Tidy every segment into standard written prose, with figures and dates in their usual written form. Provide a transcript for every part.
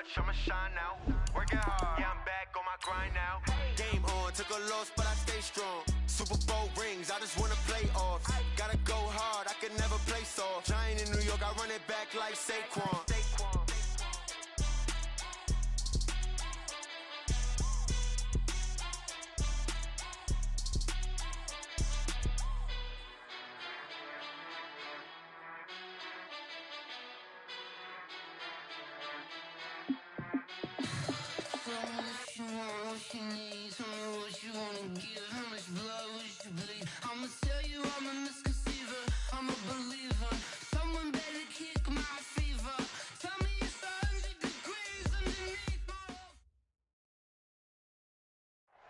watch, I'ma shine now. Working hard, yeah, I'm back on my grind now. Game on, took a loss, but I stay strong. Super Bowl rings, I just wanna play off. Gotta go hard, I can never play soft. Giant in New York, I run it back like Saquon.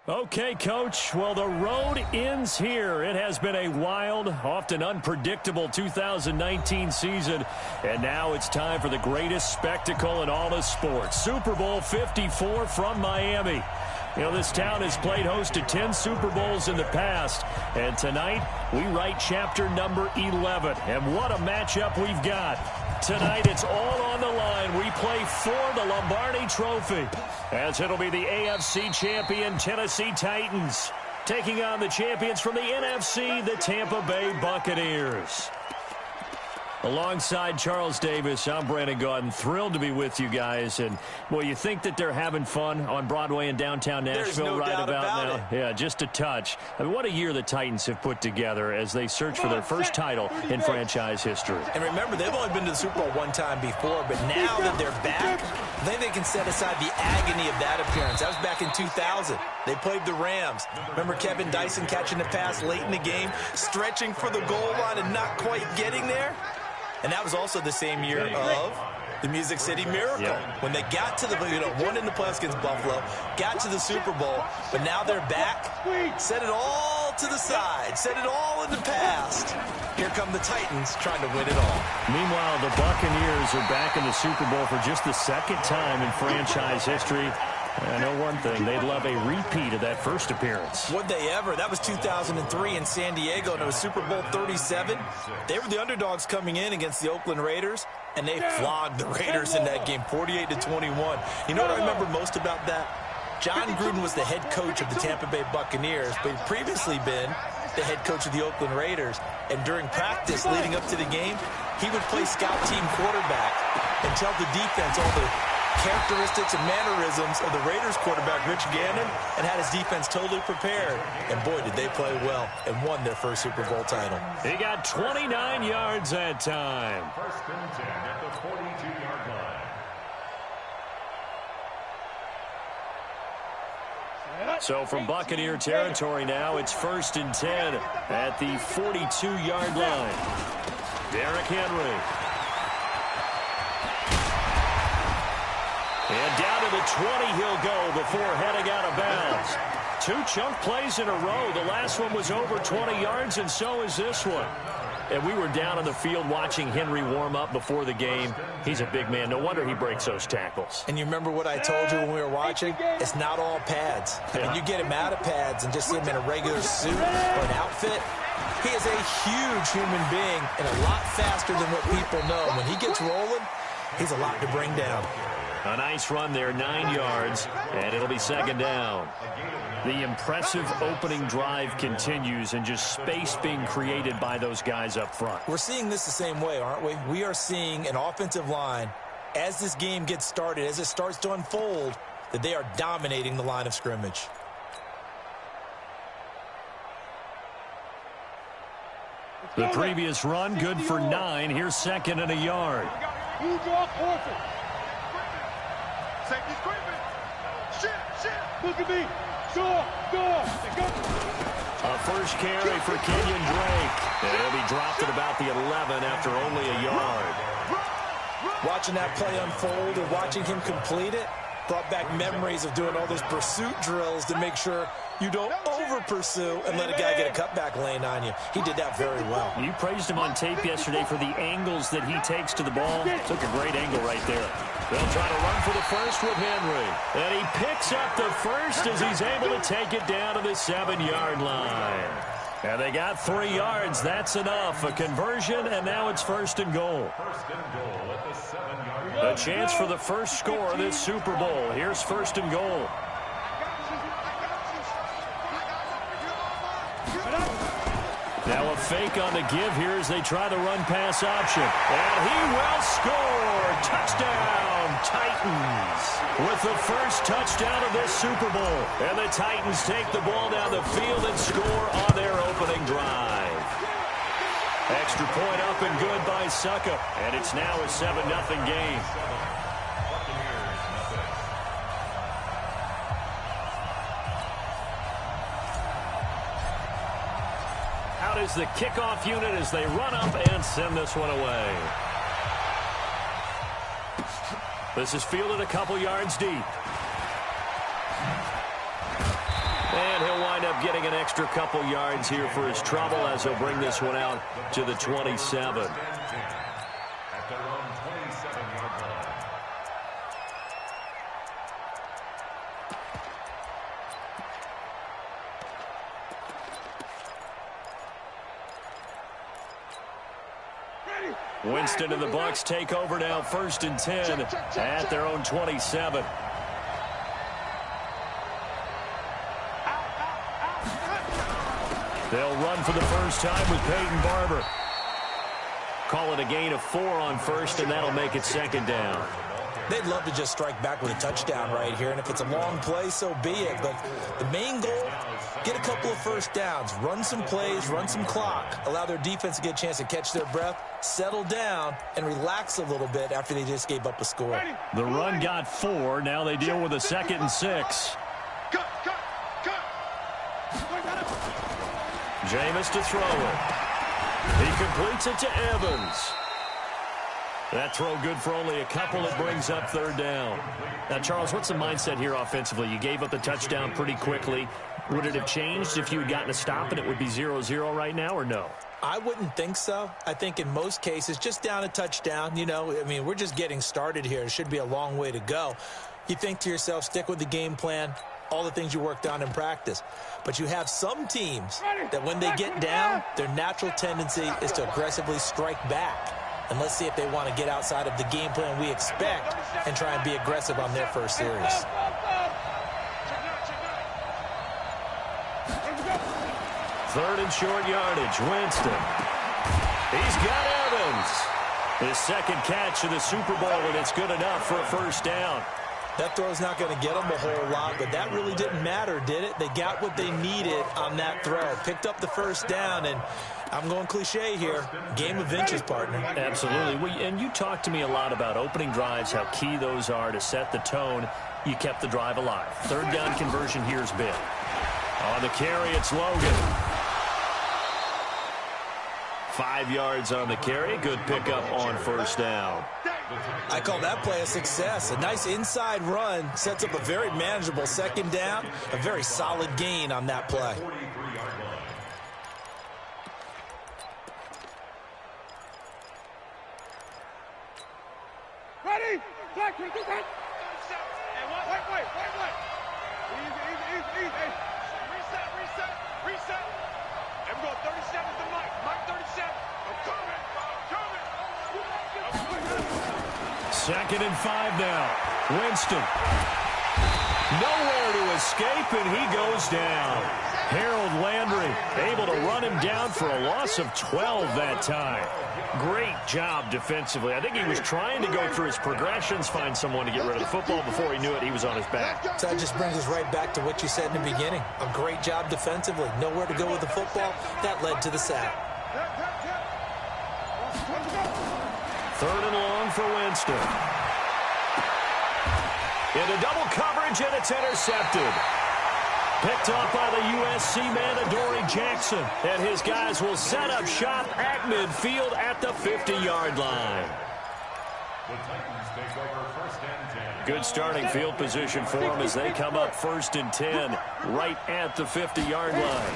Okay, Coach. Well, the road ends here. It has been a wild, often unpredictable 2019 season. And now it's time for the greatest spectacle in all of sports. Super Bowl 54 from Miami. You know, this town has played host to 10 Super Bowls in the past. And tonight, we write chapter number 11. And what a matchup we've got. Tonight, it's all on the line. We play for the Lombardi Trophy, as it'll be the AFC champion Tennessee Titans taking on the champions from the NFC, the Tampa Bay Buccaneers. Alongside Charles Davis, I'm Brandon Gaudin. Thrilled to be with you guys. And, well, you think that they're having fun on Broadway in downtown Nashville right about now? Yeah, just a touch. I mean, what a year the Titans have put together as they search for their first title in franchise history. And remember, they've only been to the Super Bowl one time before, but now that they're back, I think they can set aside the agony of that appearance. That was back in 2000. They played the Rams. Remember Kevin Dyson catching the pass late in the game, stretching for the goal line and not quite getting there? And that was also the same year of the Music City Miracle. When they got to the, won in the playoffs against Buffalo, got to the Super Bowl, but now they're back. Set it all to the side. Set it all in the past. Here come the Titans trying to win it all. Meanwhile, the Buccaneers are back in the Super Bowl for just the second time in franchise history. I know one thing, they'd love a repeat of that first appearance. Would they ever? That was 2003 in San Diego, and it was Super Bowl 37. They were the underdogs coming in against the Oakland Raiders, and they flogged the Raiders in that game, 48-21. You know what I remember most about that? John Gruden was the head coach of the Tampa Bay Buccaneers, but he'd previously been the head coach of the Oakland Raiders. And during practice leading up to the game, he would play scout team quarterback and tell the defense all the characteristics and mannerisms of the Raiders quarterback, Rich Gannon, and had his defense totally prepared. And boy, did they play well and won their first Super Bowl title. He got 29 yards that time. First and 10 at the 42-yard line. So from Buccaneer territory now, it's first and 10 at the 42-yard line. Derrick Henry. And down to the 20 he'll go before heading out of bounds. 2 chunk plays in a row. The last one was over 20 yards, and so is this one. And we were down on the field watching Henry warm up before the game. He's a big man. No wonder he breaks those tackles. And you remember what I told you when we were watching? It's not all pads. I mean, you get him out of pads and just see him in a regular suit or an outfit. He is a huge human being and a lot faster than what people know. When he gets rolling, he's a lot to bring down. A nice run there, 9 yards, and it'll be second down. The impressive opening drive continues, and just space being created by those guys up front. We're seeing this the same way, aren't we? We are seeing an offensive line, as this game gets started, as it starts to unfold, that they are dominating the line of scrimmage. The previous run, good for 9. Here's second and a yard. Safety scraping. Shit. Look at me. Go. A first carry for Kenyon Drake. And he'll be dropped at about the 11 after only a yard. Watching that play unfold and watching him complete it brought back memories of doing all those pursuit drills to make sure you don't over-pursue and let a guy get a cutback lane on you. He did that very well. You praised him on tape yesterday for the angles that he takes to the ball. Took a great angle right there. They'll try to run for the first with Henry. And he picks up the first as he's able to take it down to the 7-yard line. And they got 3 yards. That's enough. A conversion, and now it's 1st and goal. First and goal at the 7-yard line. A chance for the first score of this Super Bowl. Here's 1st and goal. Now a fake on the give here as they try the run-pass option. And he will score. Touchdown, Titans. With the first touchdown of this Super Bowl. And the Titans take the ball down the field and score on their opening drive. Extra point up and good by Succop. And it's now a 7-0 game. Out is the kickoff unit as they run up and send this one away. This is fielded a couple yards deep. And he'll wind up getting an extra couple yards here for his trouble as he'll bring this one out to the 27. At their own 27-yard line. Winston and the Bucs take over now, 1st and 10 at their own 27. They'll run for the first time with Peyton Barber. Call it a gain of 4 on 1st, and that'll make it 2nd down. They'd love to just strike back with a touchdown right here, and if it's a long play, so be it. But the main goal, get a couple of first downs, run some plays, run some clock, allow their defense to get a chance to catch their breath, settle down, and relax a little bit after they just gave up a score. The run got 4. Now they deal with a 2nd and 6. Jameis to throw it. He completes it to Evans. That throw good for only a couple. It brings up 3rd down. Now, Charles, what's the mindset here offensively? You gave up the touchdown pretty quickly. Would it have changed if you had gotten a stop and it would be 0-0 right now, or no? I wouldn't think so. I think in most cases, just down a touchdown, you know, I mean, we're just getting started here. It should be a long way to go. You think to yourself, stick with the game plan, all the things you worked on in practice. But you have some teams that when they get down, their natural tendency is to aggressively strike back. And let's see if they want to get outside of the game plan we expect and try and be aggressive on their first series. 3rd and short yardage. Winston. He's got Evans. His 2nd catch of the Super Bowl, and it's good enough for a 1st down. That throw's not going to get them a whole lot, but that really didn't matter, did it? They got what they needed on that throw. Picked up the 1st down, and I'm going cliche here. Game of inches, partner. Absolutely. And you talked to me a lot about opening drives, how key those are to set the tone. You kept the drive alive. 3rd down conversion here's big. On the carry, it's Logan. 5 yards on the carry. Good pickup on 1st down. I call that play a success. A nice inside run sets up a very manageable 2nd down. A very solid gain on that play. Ready? Wait. Easy. Reset. And we go 37 to Mike 37. I'm coming. 2nd and 5 now. Winston. Nowhere to escape, and he goes down. Harold Landry able to run him down for a loss of 12 that time. Great job defensively. I think he was trying to go through his progressions, find someone to get rid of the football. Before he knew it, he was on his back. So that just brings us right back to what you said in the beginning. A great job defensively. Nowhere to go with the football. That led to the sack. 3rd and long for Winston. Into double coverage, and it's intercepted. Picked off by the USC man, Adoree Jackson. And his guys will set up shop at midfield at the 50-yard line. The Titans take over 1st and 10. Good starting field position for them as they come up 1st and 10 right at the 50-yard line.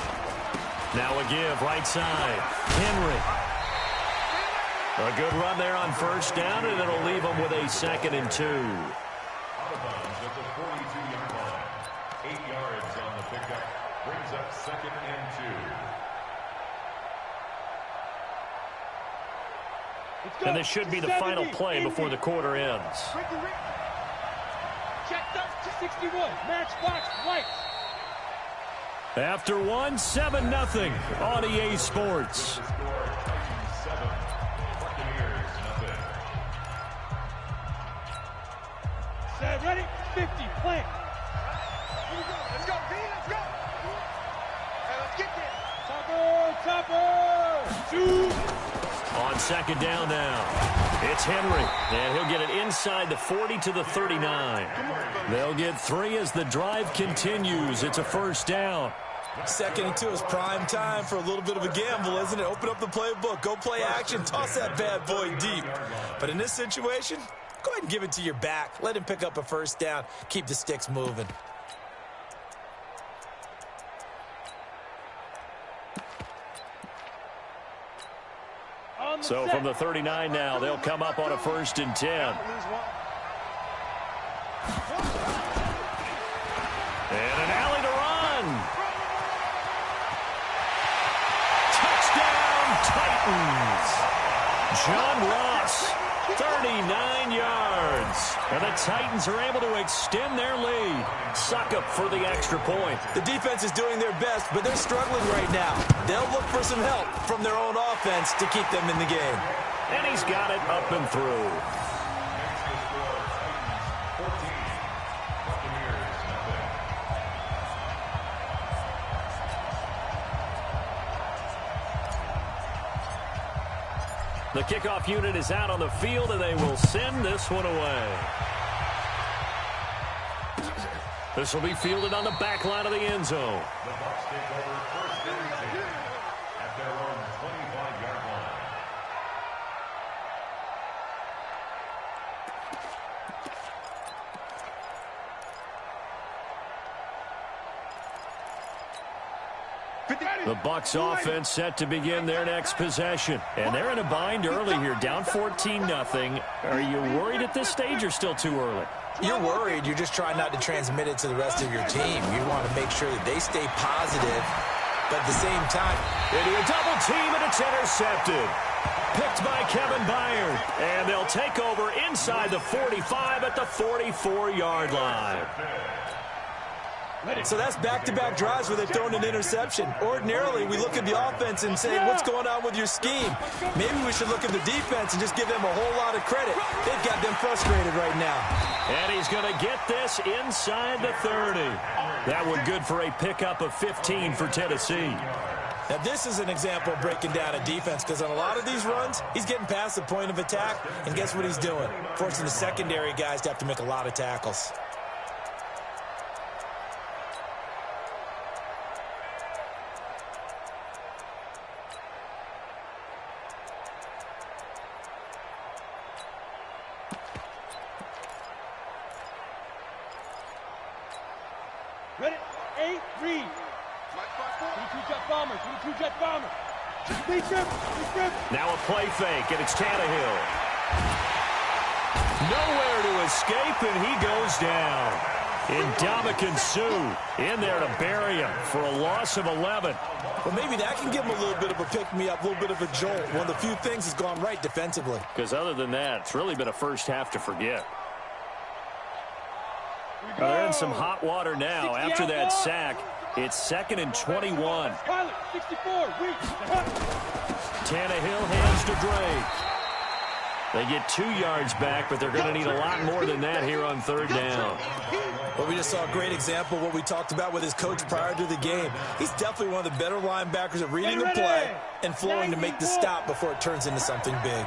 Now a give, right side. Henry. A good run there on 1st down, and it'll leave them with a 2nd and 2. Out of bounds at the 42-yard line. 8 yards on the pickup. Brings up 2nd and 2. And this should be the final play before the quarter ends. Check 61. Match box lights. After 7-0 on EA Sports. Set, ready, 50, plant. Let's go, B, let's go. Hey, let's get there. Topper. Shoot. On second down now, it's Henry, and he'll get it inside the 40 to the 39. They'll get 3 as the drive continues. It's a first down. 2nd and 2 is prime time for a little bit of a gamble, isn't it? Open up the playbook, go play action, toss that bad boy deep. But in this situation, go ahead and give it to your back. Let him pick up a first down. Keep the sticks moving. So from the 39 now, they'll come up on a 1st and 10. And an alley to run. Touchdown, Titans. John Ross, 39 yards. And the Titans are able to extend their lead. Succop for the extra point. The defense is doing their best, but they're struggling right now. They'll look for some help from their own offense to keep them in the game. And he's got it up and through. The kickoff unit is out on the field, and they will send this one away. This will be fielded on the back line of the end zone. The Bucs take over 1st and 10 at their own 25-yard line. The Bucs offense set to begin their next possession. And they're in a bind early here, down 14-0. Are you worried at this stage or still too early? You're worried. You're just trying not to transmit it to the rest of your team. You want to make sure that they stay positive, but at the same time, they do a double team, and it's intercepted. Picked by Kevin Byard. And they'll take over inside the 45 at the 44-yard line. So that's back-to-back drives where they've thrown an interception. Ordinarily, we look at the offense and say, what's going on with your scheme? Maybe we should look at the defense and just give them a whole lot of credit. They've got them frustrated right now. And he's going to get this inside the 30. That one good for a pickup of 15 for Tennessee. Now, this is an example of breaking down a defense, because on a lot of these runs, he's getting past the point of attack, and guess what he's doing? Forcing the secondary guys to have to make a lot of tackles. Ready? 8, read. 22-jet bomber, 22-jet bomber. Lead trip. Now a play fake, and it's Tannehill. Nowhere to escape, and he goes down. Ndamukong Suh in there to bury him for a loss of 11. Well, maybe that can give him a little bit of a pick-me-up, a little bit of a jolt. One of the few things has gone right defensively. Because other than that, it's really been a first half to forget. They're in some hot water now after that sack. It's 2nd and 21. Pilot, 64, weak. Tannehill hands to Drake. They get 2 yards back, but they're going to need a lot more than that here on 3rd down. Well, we just saw a great example of what we talked about with his coach prior to the game. He's definitely one of the better linebackers at reading the play and flowing to make the stop before it turns into something big.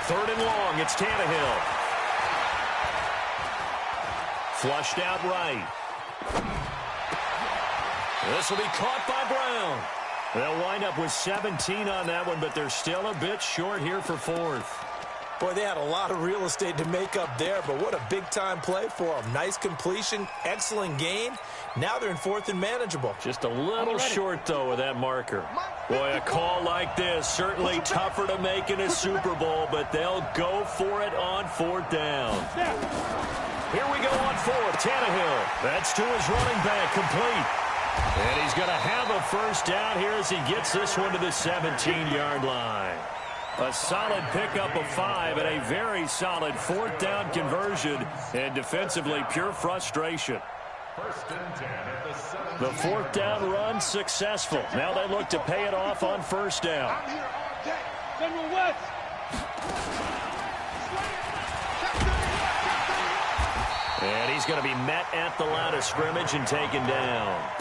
3rd and long, it's Tannehill. Flushed out right. This will be caught by Brown. They'll wind up with 17 on that one, but they're still a bit short here for 4th. Boy, they had a lot of real estate to make up there, but what a big-time play for them. Nice completion, excellent gain. Now they're in 4th and manageable. Just a little short, though, with that marker. Boy, a call like this, certainly tougher to make in a Super Bowl, but they'll go for it on 4th down. Here we go on 4th. Tannehill. That's to his running back, complete. And he's going to have a first down here as he gets this one to the 17-yard line. A solid pickup of 5 and a very solid fourth down conversion. And defensively, pure frustration. The fourth down run successful. Now they look to pay it off on first down. I'm here all day. General West. And he's going to be met at the line of scrimmage and taken down.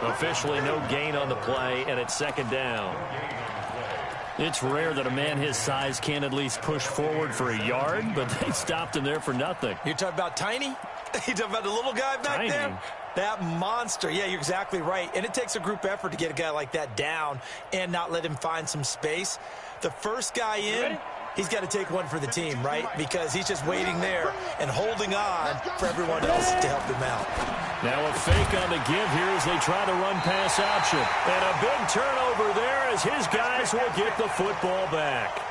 Officially no gain on the play, and it's second down. It's rare that a man his size can't at least push forward for a yard, but they stopped him there for nothing. You're talking about Tiny? You're talking about the little guy back Tiny. there? That monster. Yeah, you're exactly right. And it takes a group effort to get a guy like that down and not let him find some space. The first guy in, he's got to take one for the team, right? Because he's just waiting there and holding on for everyone else to help him out. Now a fake on the give here as they try to run pass option. And a big turnover there as his guys will get the football back.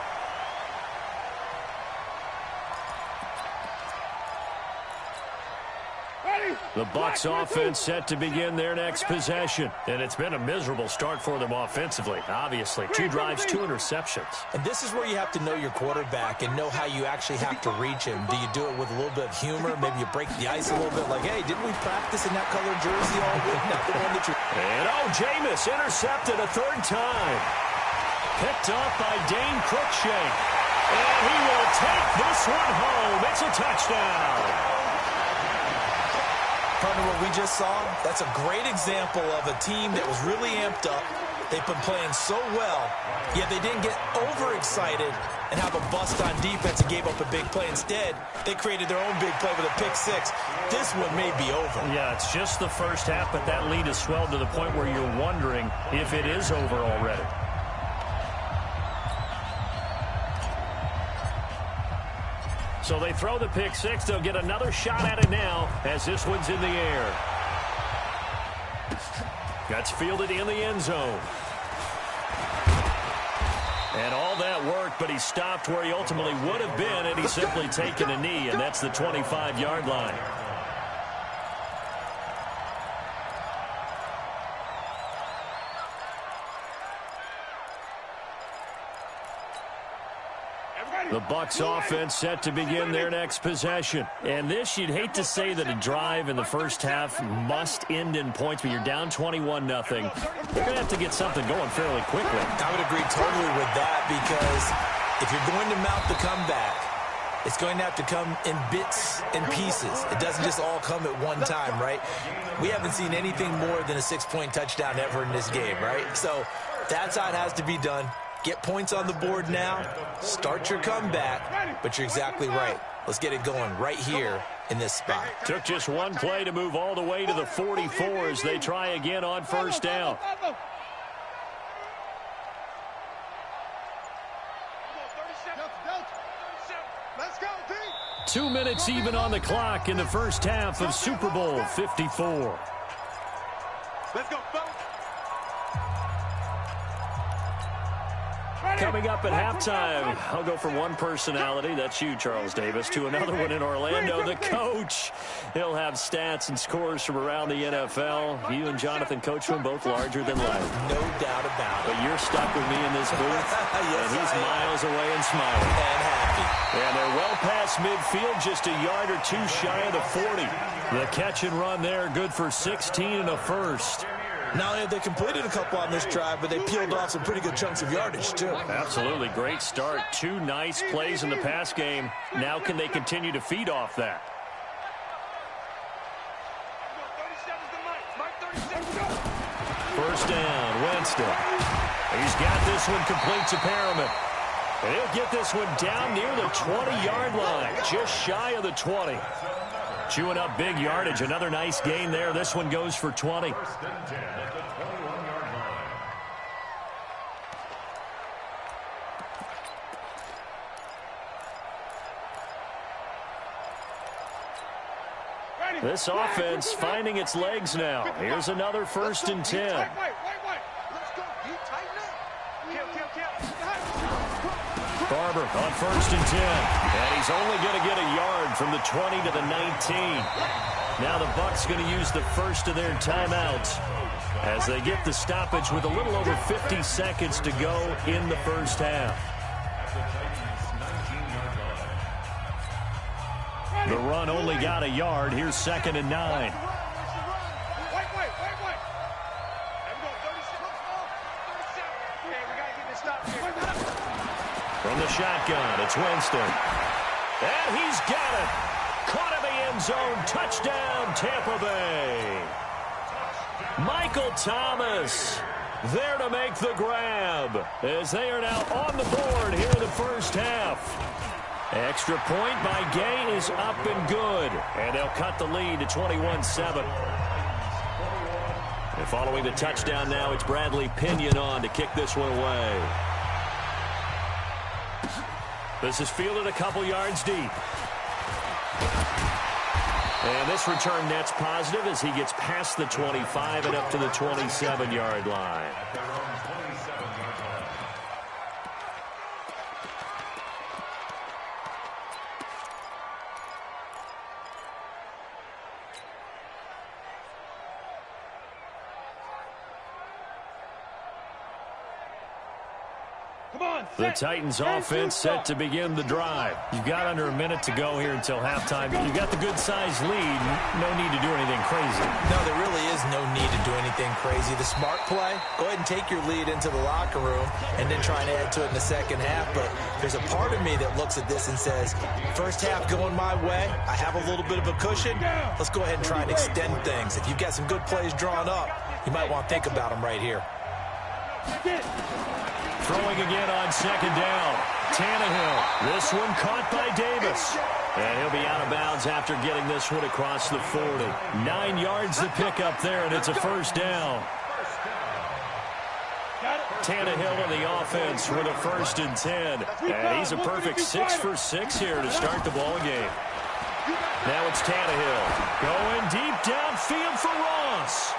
The Bucs offense set to begin their next possession. And it's been a miserable start for them offensively, obviously. 2 drives, 2 interceptions. And this is where you have to know your quarterback and know how you actually have to reach him. Do you do it with a little bit of humor? Maybe you break the ice a little bit like, hey, didn't we practice in that colored jersey all week? Not the one that you... And Jameis intercepted a third time. Picked up by Dane Cruikshank. And he will take this one home. It's a touchdown. Partner, what we just saw, that's a great example of a team that was really amped up. They've been playing so well, yet they didn't get overexcited and have a bust on defense and gave up a big play. Instead, they created their own big play with a pick-6. This one may be over. Yeah, it's just the first half, but that lead has swelled to the point where you're wondering if it is over already. So they throw the pick-6. They'll get another shot at it now as this one's in the air. That's fielded in the end zone. And all that worked, but he stopped where he ultimately would have been, and he's simply taken a knee, and that's the 25-yard line. The Bucs offense set to begin their next possession. And this, you'd hate to say that a drive in the first half must end in points, but you're down 21-0. You're going to have to get something going fairly quickly. I would agree totally with that, because if you're going to mount the comeback, it's going to have to come in bits and pieces. It doesn't just all come at one time, right? We haven't seen anything more than a 6-point touchdown ever in this game, right? So that's how it has to be done. Get points on the board now, start your comeback, but you're exactly right. Let's get it going right here in this spot. Took just one play to move all the way to the 44 as they try again on first down. 2 minutes even on the clock in the first half of Super Bowl 54. Let's go, folks. Coming up at halftime, I'll go from one personality, that's you, Charles Davis, to another one in Orlando, the coach. He'll have stats and scores from around the NFL. You and Jonathan Coachman, both larger than life. No doubt about it. But you're stuck with me in this booth, Yes, and he's miles away and smiling. And happy. And they're well past midfield, just a yard or two shy of the 40. The catch and run there, good for 16 and a first. Not only have they completed a couple on this drive, but they peeled off some pretty good chunks of yardage, too. Absolutely. Great start. 2 nice plays in the pass game. Now can they continue to feed off that? First down, Winston. He's got this one complete to Perriman. And he'll get this one down near the 20-yard line, just shy of the 20. Chewing up big yardage. Another nice gain there. This one goes for 20. This offense finding its legs now. Here's another 1st and 10. Let's go. You tighten up. Far Barber on 1st and 10. And he's only going to get a yard from the 20 to the 19. Now the Bucs going to use the first of their timeouts as they get the stoppage with a little over 50 seconds to go in the first half. The run only got a yard. Here's 2nd and 9. From the shotgun, it's Winston. And he's got it. Caught in the end zone. Touchdown, Tampa Bay. Michael Thomas there to make the grab as they are now on the board here in the first half. Extra point by Gay is up and good. And they'll cut the lead to 21-7. And following the touchdown now, it's Bradley Pinion on to kick this one away. This is fielded a couple yards deep. And this return net's positive as he gets past the 25 and up to the 27-yard line. The Titans offense set to begin the drive. You've got under a minute to go here until halftime. You've got the good-sized lead. No need to do anything crazy. No, there really is no need to do anything crazy. The smart play, go ahead and take your lead into the locker room and then try and add to it in the second half. But there's a part of me that looks at this and says, first half going my way, I have a little bit of a cushion. Let's go ahead and try and extend things. If you've got some good plays drawn up, you might want to think about them right here. Throwing again on 2nd down. Tannehill. This one caught by Davis. And he'll be out of bounds after getting this one across the 40. 9 yards to pick up there, and it's a first down. Tannehill in the offense with a 1st and 10. And he's a perfect 6 for 6 here to start the ball game. Now it's Tannehill. Going deep downfield for Ross.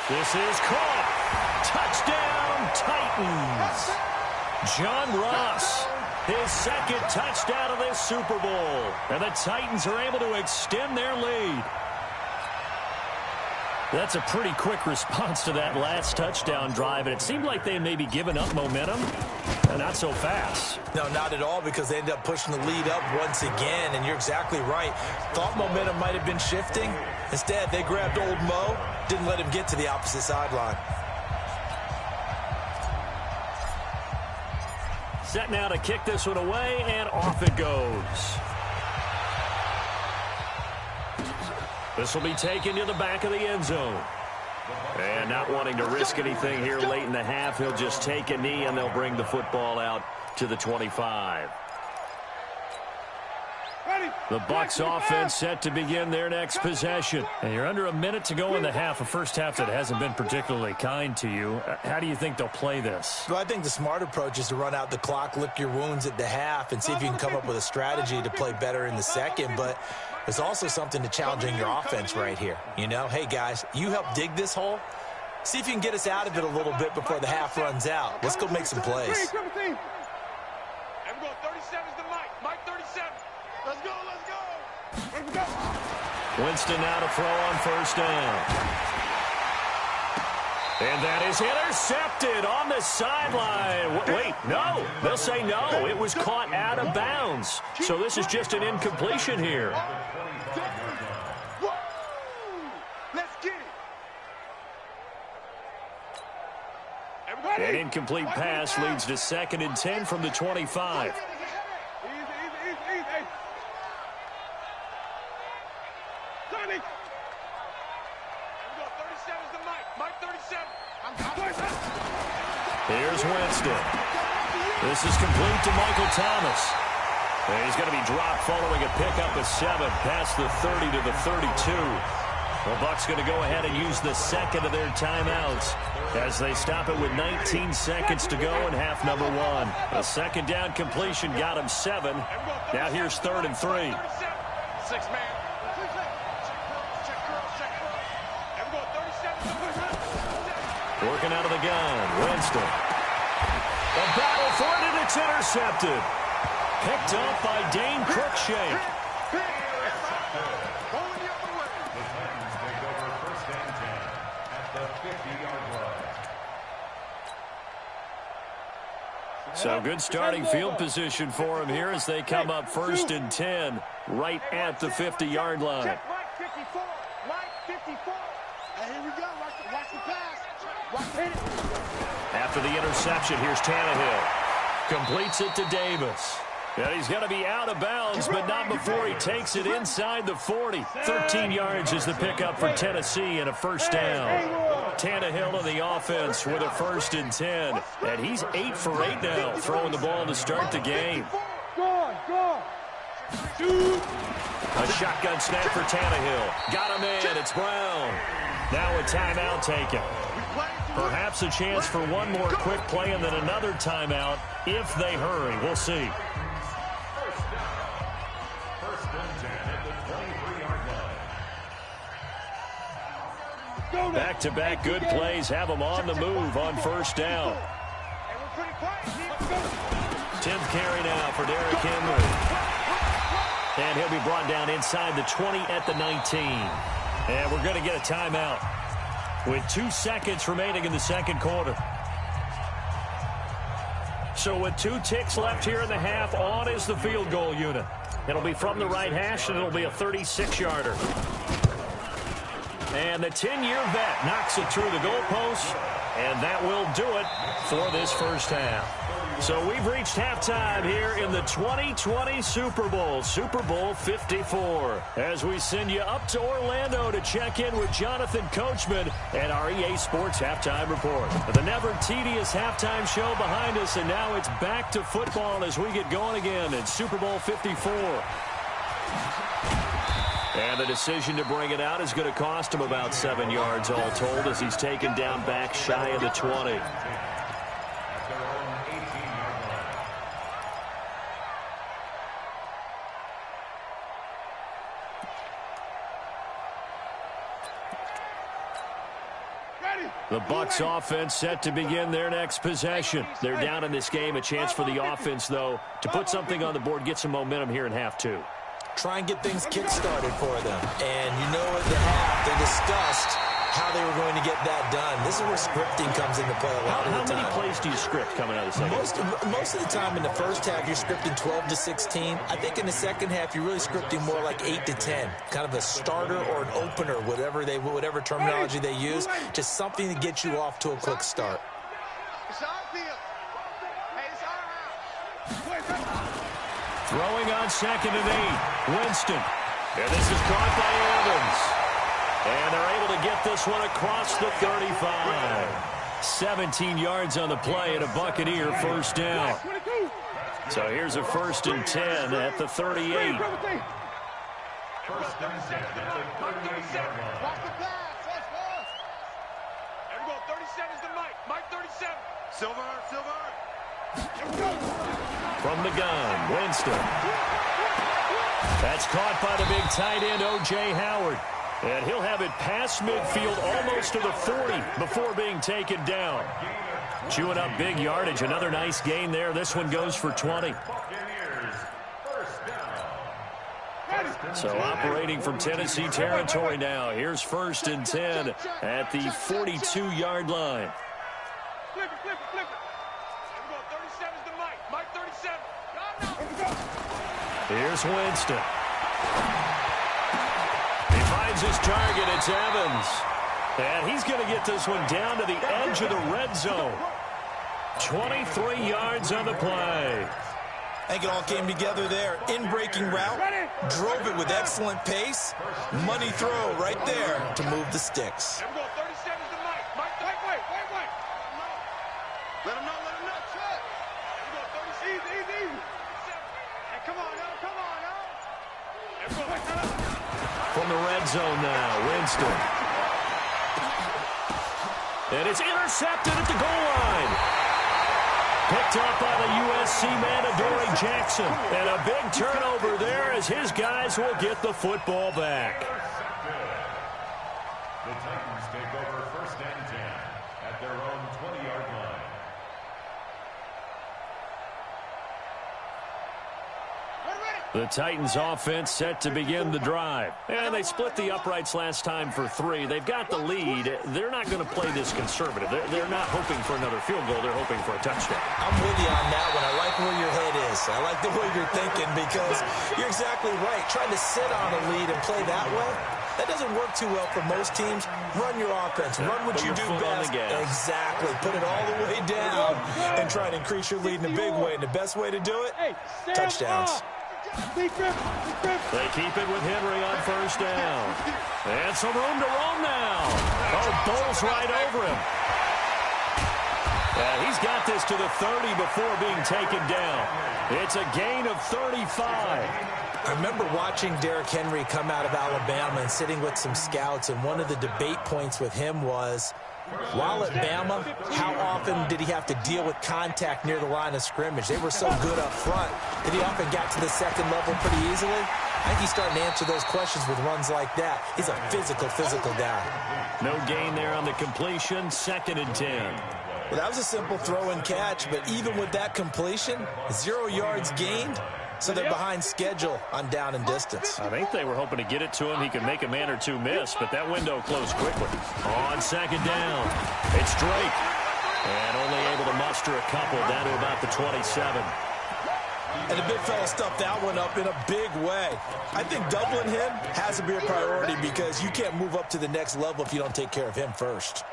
This is caught. Touchdown, Titans. John Ross, his 2nd touchdown of this Super Bowl. And the Titans are able to extend their lead. That's a pretty quick response to that last touchdown drive. And it seemed like they had maybe given up momentum. Not so fast. No, not at all, because they ended up pushing the lead up once again. And you're exactly right. Thought momentum might have been shifting. Instead, they grabbed old Mo, didn't let him get to the opposite sideline. Set now to kick this one away, and off it goes. This will be taken to the back of the end zone. And not wanting to risk anything here late in the half, he'll just take a knee, and they'll bring the football out to the 25. The Bucs offense set to begin their next possession. And you're under a minute to go in the half, a first half that hasn't been particularly kind to you. How do you think they'll play this? Well, I think the smart approach is to run out the clock, lick your wounds at the half, and see if you can come up with a strategy to play better in the second. But there's also something to challenging your offense right here. You know, hey, guys, you help dig this hole. See if you can get us out of it a little bit before the half runs out. Let's go make some plays. And we're going 37's the Mike. Mike 37. Let's go, let's go. Let's go. Winston now to throw on 1st down. And that is intercepted on the sideline. Wait, no. They'll say no. It was caught out of bounds. So this is just an incompletion here. Let's get it. An incomplete pass leads to 2nd and 10 from the 25. Here's Winston. This is complete to Michael Thomas. And he's going to be dropped following a pickup of 7 past the 30 to the 32. The Bucs going to go ahead and use the 2nd of their timeouts as they stop it with 19 seconds to go in half number 1. A 2nd down completion got him 7. Now here's 3rd and 3. 6 man. Working out of the gun, Winston. A battle for it, and it's intercepted. Picked up by Dane Cruikshank. The Titans take over 1st and 10 at the 50-yard line. So good starting field position for him here as they come up 1st and 10 right at the 50-yard line. Check Mike 54. Mike 54. And here we go. Watch the pass. Watch hit it. After the interception, here's Tannehill. Completes it to Davis. And he's going to be out of bounds, but not before he takes it inside the 40. 13 yards is the pickup for Tennessee and a first down. Tannehill in the offense with a 1st and 10. And he's 8 for 8 now, throwing the ball to start the game. Go. A shotgun snap for Tannehill. Got him in. It's Brown. Now a timeout taken. Perhaps a chance for one more quick play and then another timeout if they hurry. We'll see. First and 10 at the 23-yard line. Back-to-back good plays have them on the move on first down. 10th carry now for Derrick Henry. And he'll be brought down inside the 20 at the 19. And we're going to get a timeout with 2 seconds remaining in the second quarter. So with 2 ticks left here in the half, on is the field goal unit. It'll be from the right hash, and it'll be a 36-yarder. And the 10-year vet knocks it through the goalpost, and that will do it for this first half. So we've reached halftime here in the 2020 Super Bowl, Super Bowl 54. As we send you up to Orlando to check in with Jonathan Coachman and our EA Sports Halftime Report. The never-tedious halftime show behind us, and now it's back to football as we get going again in Super Bowl 54. And the decision to bring it out is going to cost him about 7 yards all told as he's taken down back shy of the 20. The Bucs offense set to begin their next possession. They're down in this game. A chance for the offense, though, to put something on the board, get some momentum here in half 2. Try and get things kick-started for them. And you know at the half, they discussed how they were going to get that done. This is where scripting comes into play a lot of the time. How many plays do you script coming out of the second? Most of the time in the first half, you're scripting 12 to 16. I think in the second half, you're really scripting more like 8 to 10. Kind of a starter or an opener, whatever terminology they use. Just something to get you off to a quick start. Throwing on 2nd and 8. Winston. And this is caught by Evans. And they're able to get this one across the 35. 17 yards on the play and a Buccaneer first down. So here's a 1st and 10 at the 38. 1st and 10 at the 38-yard line. There we go. 37's the Mike. Mike 37. Silver. From the gun, Winston. That's caught by the big tight end, O.J. Howard. And he'll have it past midfield almost to the 40 before being taken down. Chewing up big yardage. Another nice gain there. This one goes for 20. So operating from Tennessee territory now. Here's 1st and 10 at the 42-yard line. Flip it. There we go. 37's the Mike. Mike 37. Here's Winston. He finds his target. It's Evans. And he's going to get this one down to the edge of the red zone. 23 yards on the play. I think it all came together there. In-breaking route, drove it with excellent pace. Money throw right there to move the sticks. There we go. 37's the Mike. Mike, wait. Let him know. Check. There we go. 36. Easy. Hey, come on now. There we go. From the red zone now, Winston. And it's intercepted at the goal line. Picked up by the USC man, Adoree Jackson. And a big turnover there as his guys will get the football back. The Titans take over 1st and 10 at their own 20-yard line. The Titans offense set to begin the drive. And they split the uprights last time for 3. They've got the lead. They're not going to play this conservative. They're not hoping for another field goal. They're hoping for a touchdown. I'm with you on that one. I like where your head is. I like the way you're thinking because you're exactly right. Trying to sit on a lead and play that way, that doesn't work too well for most teams. Run your offense. Run what you do best. Exactly. Put it all the way down and try to increase your lead in a big way. And the best way to do it, touchdowns. They keep it with Henry on first down. And some room to roam now. Oh, bowls right over him. Yeah, he's got this to the 30 before being taken down. It's a gain of 35. I remember watching Derrick Henry come out of Alabama and sitting with some scouts, and one of the debate points with him was, while at Bama, how often did he have to deal with contact near the line of scrimmage? They were so good up front that he often got to the second level pretty easily. I think he's starting to answer those questions with runs like that. He's a physical guy. No gain there on the completion, 2nd and 10. Well, that was a simple throw and catch, but even with that completion, 0 yards gained. So they're behind schedule on down and distance. I think they were hoping to get it to him. He could make a man or two miss, but that window closed quickly. On 2nd down, it's Drake. And only able to muster a couple down to about the 27. And the big fella stuffed that one up in a big way. I think doubling him has to be a priority because you can't move up to the next level if you don't take care of him first.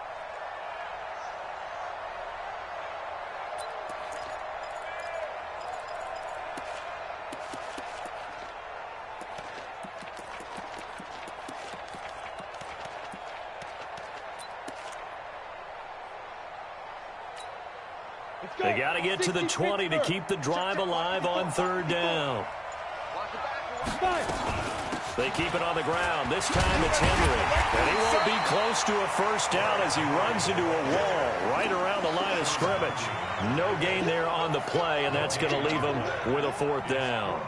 They got to get to the 20 to keep the drive alive on 3rd down. They keep it on the ground. This time it's Henry. And he won't be close to a first down as he runs into a wall right around the line of scrimmage. No gain there on the play, and that's going to leave him with a 4th down.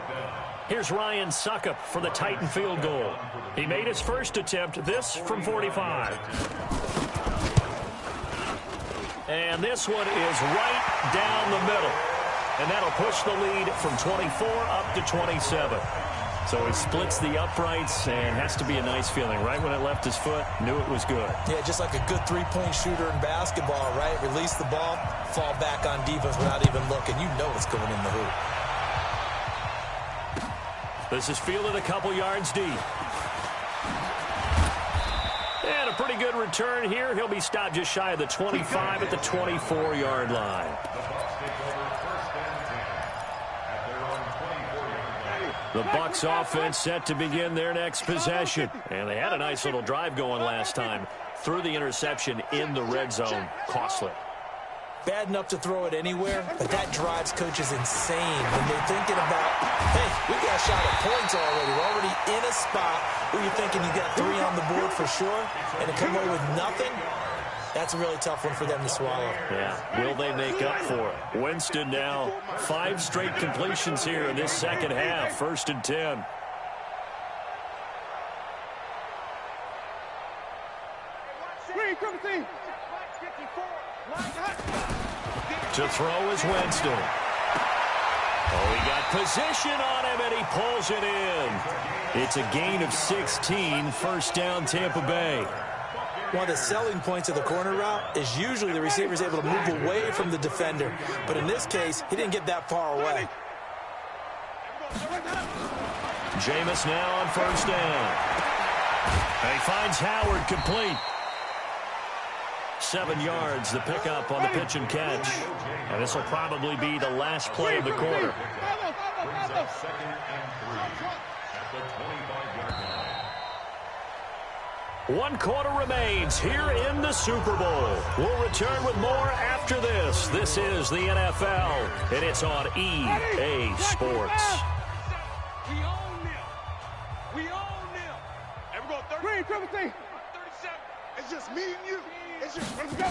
Here's Ryan Succop for the Titan field goal. He made his first attempt, this from 45. And this one is right down the middle. And that'll push the lead from 24 up to 27. So he splits the uprights and has to be a nice feeling. Right when it left his foot, knew it was good. Yeah, just like a good three-point shooter in basketball, right? Release the ball, fall back on defense without even looking. You know it's going in the hoop. This is fielded a couple yards deep. And a pretty good return here. He'll be stopped just shy of the 25 at the 24-yard line. The Bucs offense set to begin their next possession. And they had a nice little drive going last time. Threw the interception in the red zone. Costly. Bad enough to throw it anywhere, but that drives coaches insane when they're thinking about, hey, we got a shot at points already. We're already in a spot where you're thinking you got 3 on the board for sure, and to come away with nothing, that's a really tough one for them to swallow. Yeah, will they make up for it? Winston now, 5 straight completions here in this second half, 1st and 10. To throw is Winston. Oh, he got position on him, and he pulls it in. It's a gain of 16, 1st down Tampa Bay. One of the selling points of the corner route is usually the receiver is able to move away from the defender. But in this case, he didn't get that far away. Jameis now on 1st down. And he finds Howard complete. 7 yards, the pickup on the pitch and catch. And this will probably be the last play of the quarter. 2nd and 3 at the 25-yard line. 1 quarter remains here in the Super Bowl. We'll return with more after this. This is the NFL, and it's on EA Sports. We own them. We own them. And we're going 37. It's just me and you. It's just, let's go.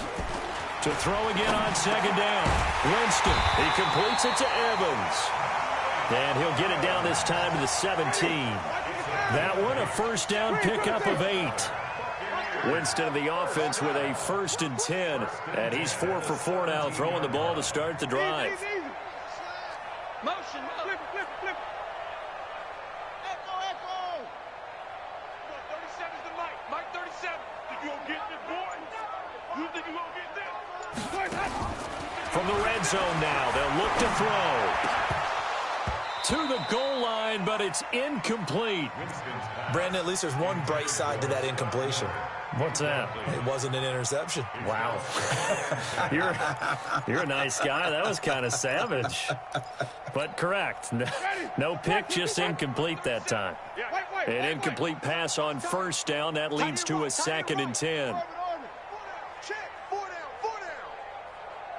To throw again on 2nd down. Winston, he completes it to Evans. And he'll get it down this time to the 17. That one, a 1st down pickup of 8. Winston of the offense with a 1st and 10. And he's 4 for 4 now, throwing the ball to start the drive. Motion, flip. From the red zone now, they'll look to throw. To the goal line, but it's incomplete. Brandon, at least there's one bright side to that incompletion. What's that? It wasn't an interception. Wow. You're a nice guy. That was kind of savage. But correct. No pick, just incomplete that time. An incomplete pass on first down. That leads to a 2nd and 10. Check. 4 down.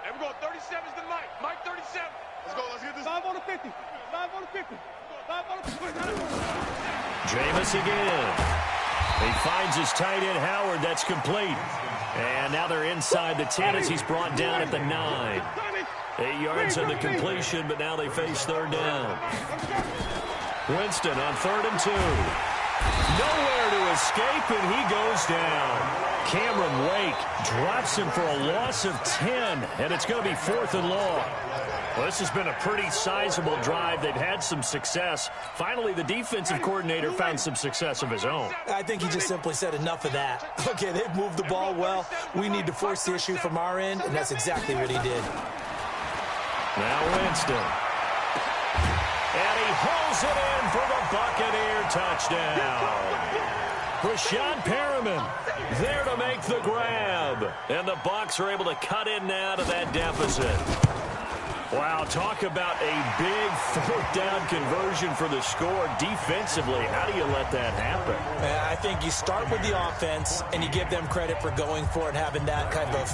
And we're going 37's the Mike. Mike 37. Let's get this. 5 on the 50. 5 on the 50. 5 on the 50. Jameis again. He finds his tight end, Howard. That's complete. And now they're inside the 10 as he's brought down at the 9. 8 yards on the completion, but now they face 3rd down. Winston on 3rd and 2. Nowhere to escape, and he goes down. Cameron Wake drops him for a loss of 10, and it's going to be 4th and long. Well, this has been a pretty sizable drive. They've had some success. Finally, the defensive coordinator found some success of his own. I think he just simply said enough of that. Okay, they've moved the ball well. We need to force the issue from our end, and that's exactly what he did. Now Winston. And he hauls it in for the Buccaneer touchdown. Rashad Perriman there to make the grab. And the Bucs are able to cut in now to that deficit. Wow, talk about a big 4th down conversion for the score. Defensively, how do you let that happen? I think you start with the offense, and you give them credit for going for it and having that kind of,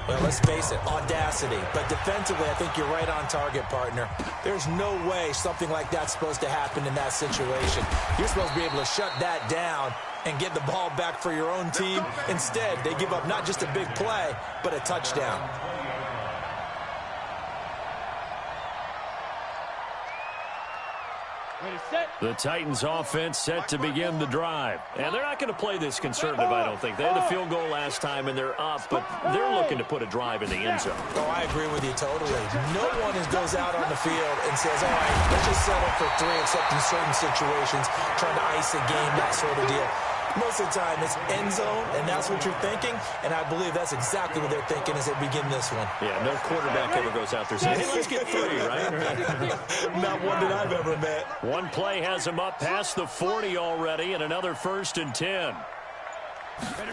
well, let's face it, audacity. But defensively, I think you're right on target, partner. There's no way something like that's supposed to happen in that situation. You're supposed to be able to shut that down and get the ball back for your own team. Instead, they give up not just a big play, but a touchdown. The Titans offense set to begin the drive. And they're not going to play this conservative, I don't think. They had the field goal last time, and they're up, but they're looking to put a drive in the end zone. Oh, I agree with you totally. No one goes out on the field and says, all right, let's just settle for 3, except in certain situations, trying to ice a game, that sort of deal. Most of the time, it's end zone, and that's what you're thinking, and I believe that's exactly what they're thinking as they begin this one. Yeah, no quarterback ever goes out there saying, hey, let's get 3, right? Not one that I've ever met. One play has him up past the 40 already, and another 1st and 10.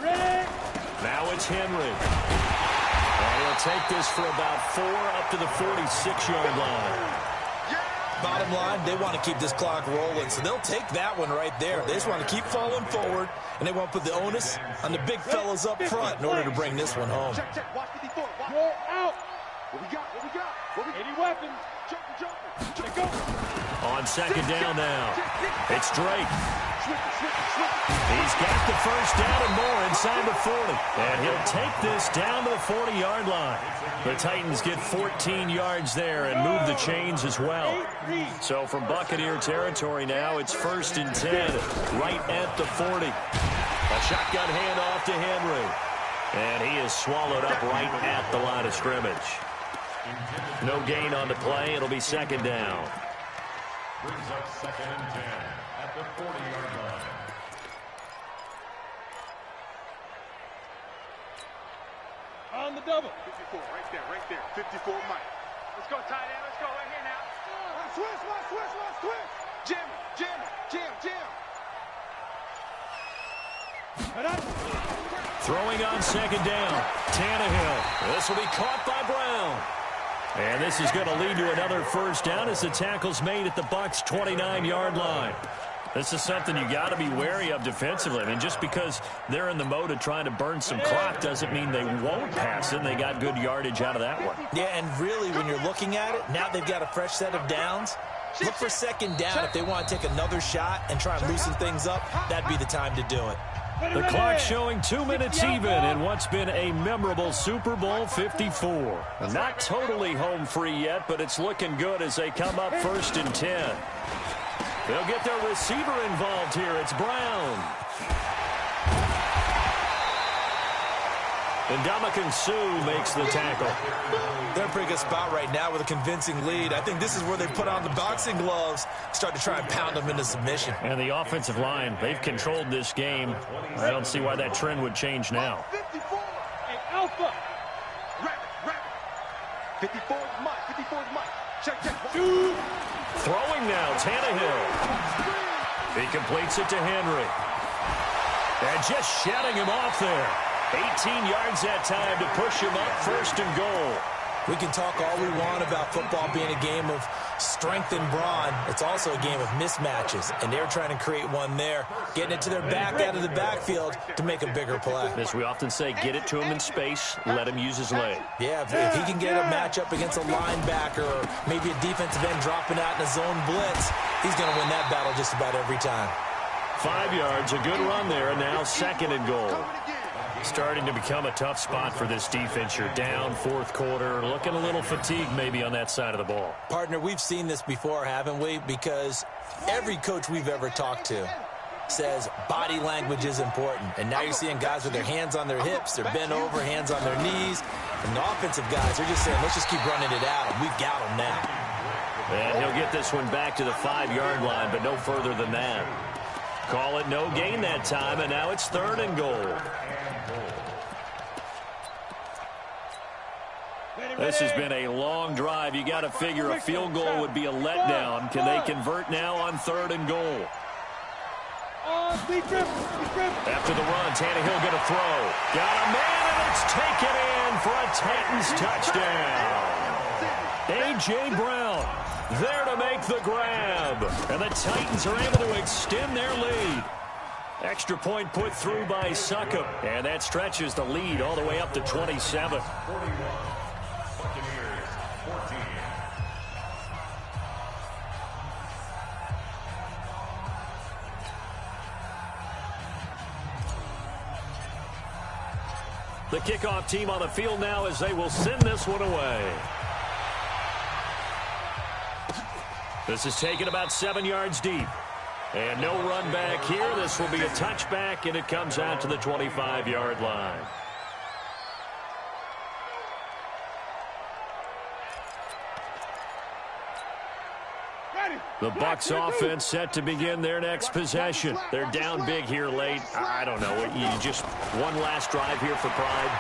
Ready? Now it's Henry. And he'll take this for about 4 up to the 46-yard line. Bottom line, they want to keep this clock rolling, so they'll take that one right there. They just want to keep falling forward, and they want to put the onus on the big fellas up front in order to bring this one home. Check. Watch 54. Roll out. What we got? Any weapons? Jump. Go. On 2nd down now. It's Drake. He's got the 1st down and more inside the 40. And he'll take this down to the 40-yard line. The Titans get 14 yards there and move the chains as well. So from Buccaneer territory now, it's 1st and 10 right at the 40. A shotgun handoff to Henry. And he is swallowed up right at the line of scrimmage. No gain on the play. It'll be 2nd down. Brings up 2nd and 10 at the 40-yard line. On the double. 54, right there. 54, Mike. Let's go, tight end. Let's go right here now. Switch. Jim. Throwing on 2nd down. Tannehill. This will be caught by Brown. And this is going to lead to another 1st down as the tackle's made at the Bucs' 29-yard line. This is something you got to be wary of defensively. I mean, just because they're in the mode of trying to burn some clock doesn't mean they won't pass it. And they got good yardage out of that one. Yeah, and really, when you're looking at it, now they've got a fresh set of downs. Look for 2nd down if they want to take another shot and try and loosen things up. That'd be the time to do it. The clock showing 2 minutes even in what's been a memorable Super Bowl 54. Not totally home free yet, but it's looking good as they come up 1st and 10. They'll get their receiver involved here. It's Brown. And Ndamukong Suh makes the tackle. They're in a pretty good spot right now with a convincing lead. I think this is where they put on the boxing gloves, start to try and pound them into submission. And the offensive line, they've controlled this game. I don't see why that trend would change now. 54 and Alpha. 54 is Mike. 54 is Mike. Check. Throwing now, Tannehill. He completes it to Henry. And just shutting him off there. 18 yards that time to push him up, 1st and goal. We can talk all we want about football being a game of strength and brawn. It's also a game of mismatches, and they're trying to create one there, getting it to their back out of the backfield to make a bigger play. As we often say, get it to him in space, let him use his leg. Yeah, if he can get a matchup against a linebacker or maybe a defensive end dropping out in a zone blitz, he's going to win that battle just about every time. 5 yards, a good run there, and now 2nd and goal. Starting to become a tough spot for this defense. You're down 4th quarter, looking a little fatigued maybe on that side of the ball. Partner, we've seen this before, haven't we? Because every coach we've ever talked to says body language is important. And now you're seeing guys with their hands on their hips, they're bent over, hands on their knees. And the offensive guys, they're just saying, let's just keep running it out. And we've got them now. And he'll get this one back to the 5-yard line, but no further than that. Call it no gain that time, and now it's 3rd and goal. This has been a long drive. You got to figure a field goal would be a letdown. Can they convert now on 3rd and goal? After the run, Tannehill going to throw. Got a man, and it's taken in for a Titans touchdown. A.J. Brown there to make the grab. And the Titans are able to extend their lead. Extra point put through by Succop. And that stretches the lead all the way up to 27. The kickoff team on the field now as they will send this one away. This is taken about 7 yards deep. And no run back here. This will be a touchback, and it comes out to the 25-yard line. The Bucs offense set to begin their next possession. They're down big here late. I don't know. You just one last drive here for pride.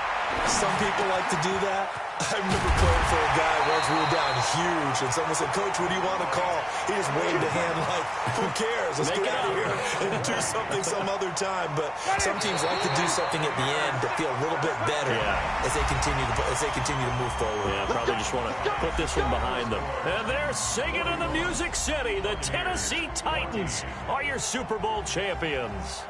Some people like to do that. I remember playing for a guy once. We were down huge, and someone said, "Coach, what do you want to call?" He just waved a hand like, "Who cares? Let's get out of here and do something some other time." But some teams like to do something at the end to feel a little bit better as they continue to move forward. Yeah, probably just want to put this one behind them. And they're singing in the Music City. The Tennessee Titans are your Super Bowl champions.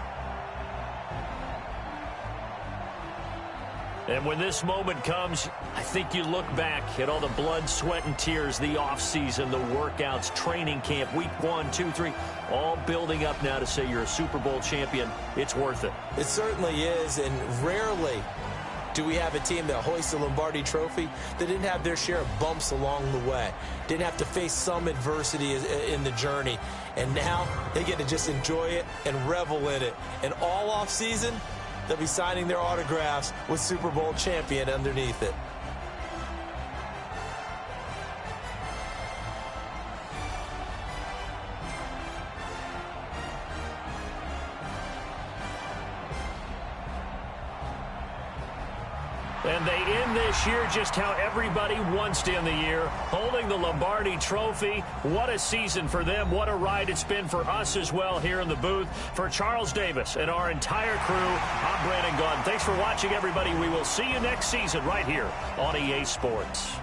And when this moment comes, I think you look back at all the blood, sweat, and tears, the offseason, the workouts, training camp, week 1, 2, 3, all building up now to say you're a Super Bowl champion. It's worth it. It certainly is, and rarely do we have a team that hoists the Lombardi Trophy that didn't have their share of bumps along the way, didn't have to face some adversity in the journey, and now they get to just enjoy it and revel in it. And all offseason, they'll be signing their autographs with Super Bowl champion underneath it. And they end this year just how everybody wants to end the year, holding the Lombardi Trophy. What a season for them. What a ride it's been for us as well here in the booth. For Charles Davis and our entire crew, I'm Brandon Gaudin. Thanks for watching, everybody. We will see you next season right here on EA Sports.